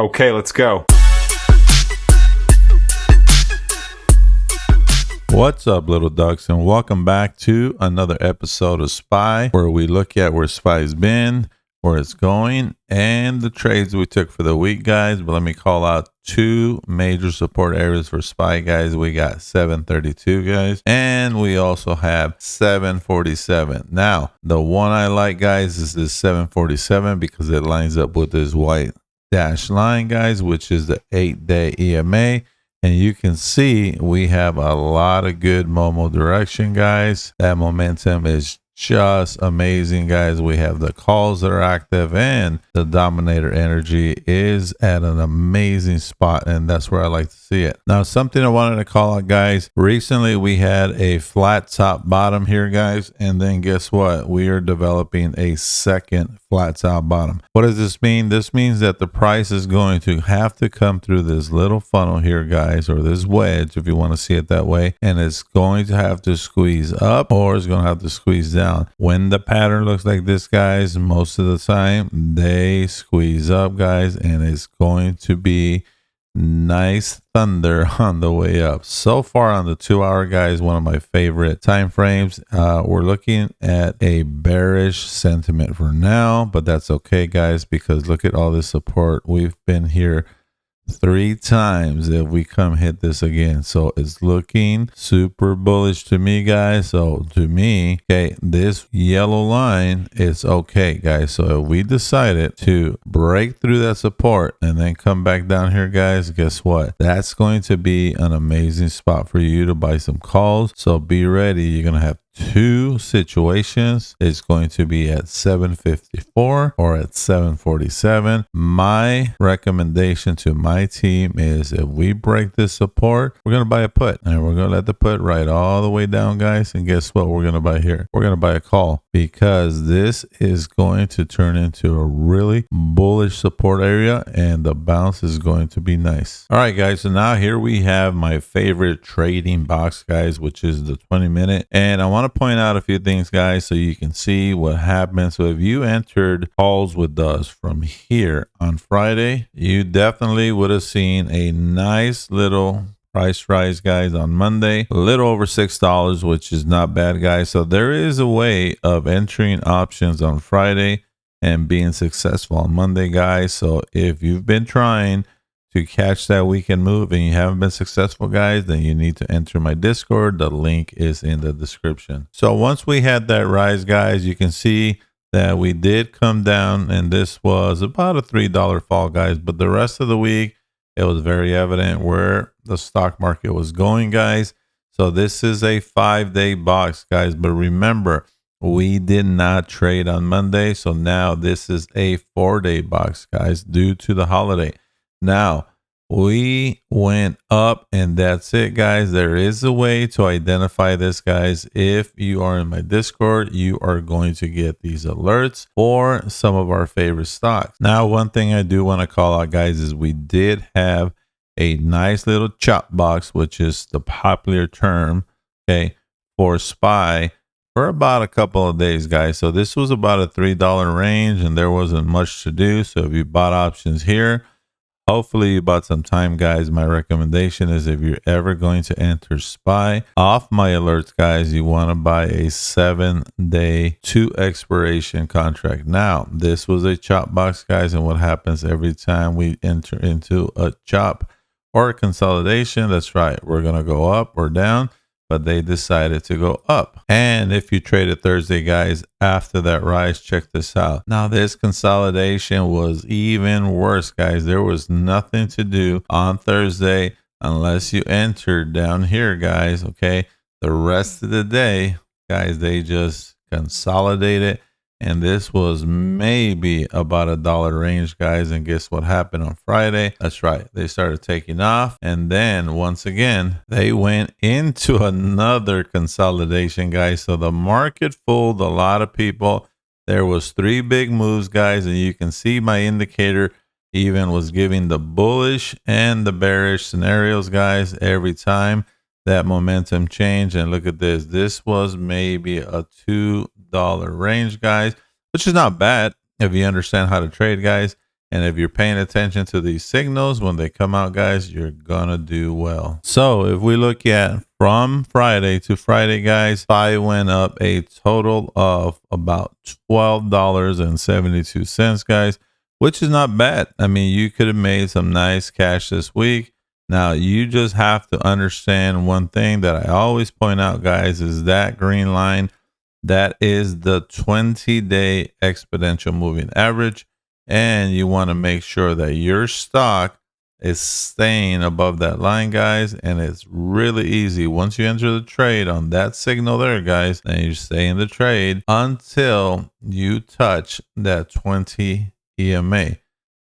Okay, let's go. What's up, little ducks, and welcome back to another episode of SPY, where we look at where SPY's been, where it's going, and the trades we took for the week, guys. But let me call out two major support areas for SPY, guys. We got 732, guys, and we also have 747. Now, the one I like, guys, is this 747 because it lines up with this white dash line, guys, which is the 8-day EMA. And you can see we have a lot of good Momo direction, guys. That momentum is just amazing, guys. We have the calls that are active, and the dominator energy is at an amazing spot, and that's where I like to see it. Now, something I wanted to call out, guys. Recently we had a flat top bottom here, guys, and then guess what? We are developing a second flat top bottom. What does this mean? This means that the price is going to have to come through this little funnel here, guys, or this wedge, if you want to see it that way, and it's going to have to squeeze up, or it's going to have to squeeze down. When the pattern looks like this, guys, most of the time they squeeze up, guys, and it's going to be nice thunder on the way up. So far on the 2-hour, guys, one of my favorite time frames, we're looking at a bearish sentiment for now, but that's okay, guys, because look at all this support. We've been here 3 times if we come hit this again, so it's looking super bullish to me, guys. So to me, okay, this yellow line is okay, guys. So if we decided to break through that support and then come back down here, guys, guess what? That's going to be an amazing spot for you to buy some calls. So be ready. You're gonna have 2 situations. It's going to be at 754 or at 747. My recommendation to my team is if we break this support, we're going to buy a put, and we're going to let the put ride all the way down, guys. And guess what we're going to buy here? We're going to buy a call, because this is going to turn into a really bullish support area, and the bounce is going to be nice. All right, guys, so now here we have my favorite trading box, guys, which is the 20-minute. And I want to point out a few things, guys, so you can see what happens. So if you entered calls with us from here on Friday, you definitely would have seen a nice little price rise, guys, on Monday, a little over $6, which is not bad, guys. So there is a way of entering options on Friday and being successful on Monday, guys. So if you've been trying to catch that weekend move and you haven't been successful, guys, then you need to enter my Discord. The link is in the description. So once we had that rise, guys, you can see that we did come down, and this was about a $3 fall, guys. But the rest of the week, it was very evident where the stock market was going, guys. So this is a 5-day box, guys. But remember, we did not trade on Monday. So now this is a 4-day box, guys, due to the holiday. Now, we went up, and that's it, guys. There is a way to identify this, guys. If you are in my Discord, you are going to get these alerts for some of our favorite stocks. Now, one thing I do want to call out, guys, is we did have a nice little chop box, which is the popular term, okay, for SPY for about a couple of days, guys. So this was about a $3 range, and there wasn't much to do. So if you bought options here, hopefully you bought some time, guys. My recommendation is if you're ever going to enter SPY, off my alerts, guys, you want to buy a 7-day to expiration contract. Now, this was a chop box, guys, and what happens every time we enter into a chop or a consolidation, that's right, we're going to go up or down, but they decided to go up. And if you traded Thursday, guys, after that rise, check this out. Now, this consolidation was even worse, guys. There was nothing to do on Thursday unless you entered down here, guys, okay? The rest of the day, guys, they just consolidated, and this was maybe about $1 range, guys. And guess what happened on Friday? That's right, they started taking off, and then once again they went into another consolidation, guys. So the market fooled a lot of people. There was 3 big moves, guys, and you can see my indicator even was giving the bullish and the bearish scenarios, guys, every time that momentum change. And look at this, this was maybe a $2 range, guys, which is not bad if you understand how to trade, guys. And if you're paying attention to these signals when they come out, guys, you're gonna do well. So if we look at from Friday to Friday, guys, SPY went up a total of about $12.72, guys, which is not bad. I mean, you could have made some nice cash this week. Now, you just have to understand one thing that I always point out, guys, is that green line. That is the 20-day exponential moving average. And you want to make sure that your stock is staying above that line, guys. And it's really easy. Once you enter the trade on that signal there, guys, then you stay in the trade until you touch that 20 EMA.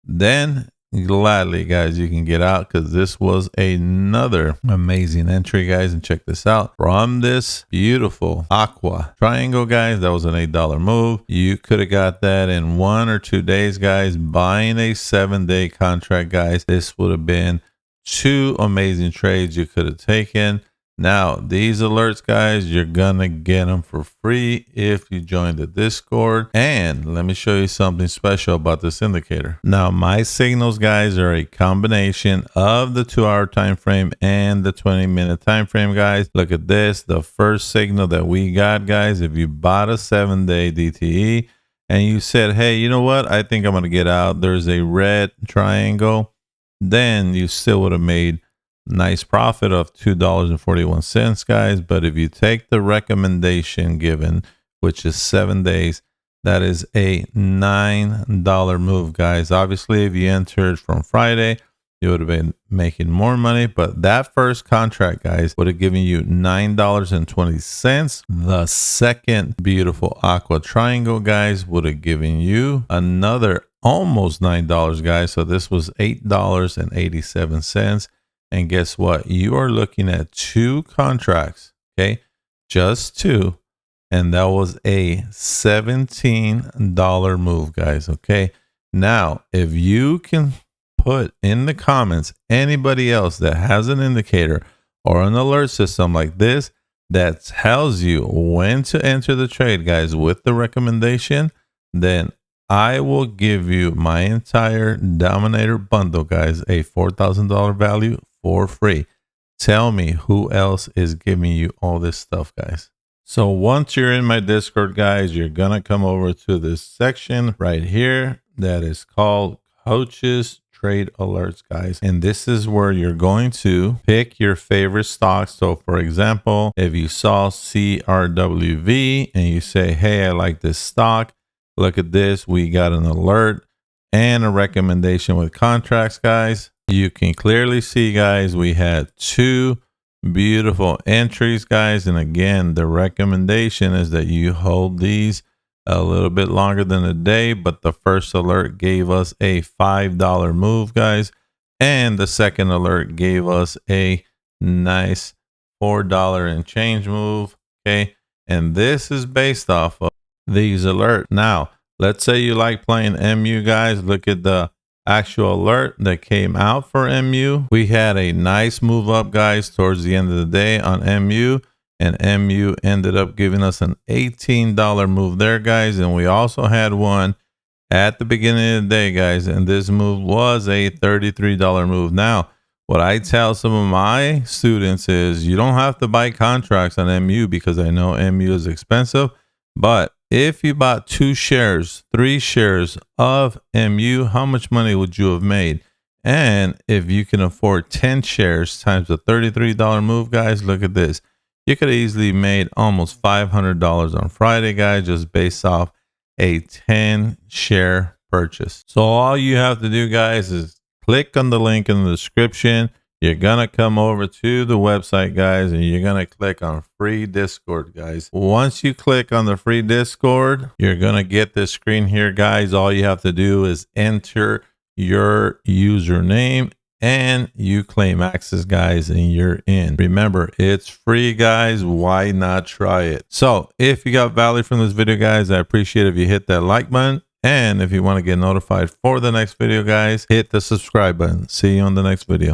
Then gladly, guys, you can get out, because this was another amazing entry, guys. And check this out. From this beautiful aqua triangle, guys, that was an $8 move. You could have got that in 1 or 2 days, guys. Buying a 7-day contract, guys, this would have been 2 amazing trades you could have taken. Now, these alerts, guys, you're gonna get them for free if you join the Discord. And let me show you something special about this indicator. Now, my signals, guys, are a combination of the 2-hour time frame and the 20-minute time frame, guys. Look at this. The first signal that we got, guys, if you bought a 7-day DTE and you said, hey, you know what, I think I'm gonna get out, there's a red triangle, then you still would have made nice profit of $2.41, guys. But if you take the recommendation given, which is 7 days, that is a $9 move, guys. Obviously, if you entered from Friday, you would have been making more money, but that first contract, guys, would have given you $9.20. The second beautiful aqua triangle, guys, would have given you another almost $9, guys. So this was $8.87. And guess what? You are looking at 2 contracts, okay? Just 2. And that was a $17 move, guys, okay? Now, if you can put in the comments anybody else that has an indicator or an alert system like this that tells you when to enter the trade, guys, with the recommendation, then I will give you my entire Dominator bundle, guys, a $4,000 value for free. Tell me who else is giving you all this stuff, guys. So once you're in my Discord, guys, you're gonna come over to this section right here that is called Coaches Trade Alerts, guys. And this is where you're going to pick your favorite stocks. So for example, if you saw CRWV and you say, hey, I like this stock, look at this, we got an alert and a recommendation with contracts, guys. You can clearly see, guys, we had 2 beautiful entries, guys. And again, the recommendation is that you hold these a little bit longer than a day, but the first alert gave us a $5 move, guys. And the second alert gave us a nice $4 and change move, okay? And this is based off of these alerts. Now, let's say you like playing MU, guys. Look at the actual alert that came out for MU. We had a nice move up, guys, towards the end of the day on MU, and MU ended up giving us an $18 move there, guys. And we also had one at the beginning of the day, guys, and this move was a $33 move. Now, what I tell some of my students is you don't have to buy contracts on MU, because I know MU is expensive, but if you bought 2 shares, 3 shares of MU, how much money would you have made? And if you can afford 10 shares times the $33 move, guys, look at this. You could have easily made almost $500 on Friday, guys, just based off a 10 share purchase. So all you have to do, guys, is click on the link in the description. You're gonna come over to the website, guys, and you're gonna click on free Discord, guys. Once you click on the free Discord, you're gonna get this screen here, guys. All you have to do is enter your username and you claim access, guys, and you're in. Remember, it's free, guys. Why not try it? So if you got value from this video, guys, I appreciate if you hit that like button. And if you want to get notified for the next video, guys, hit the subscribe button. See you on the next video.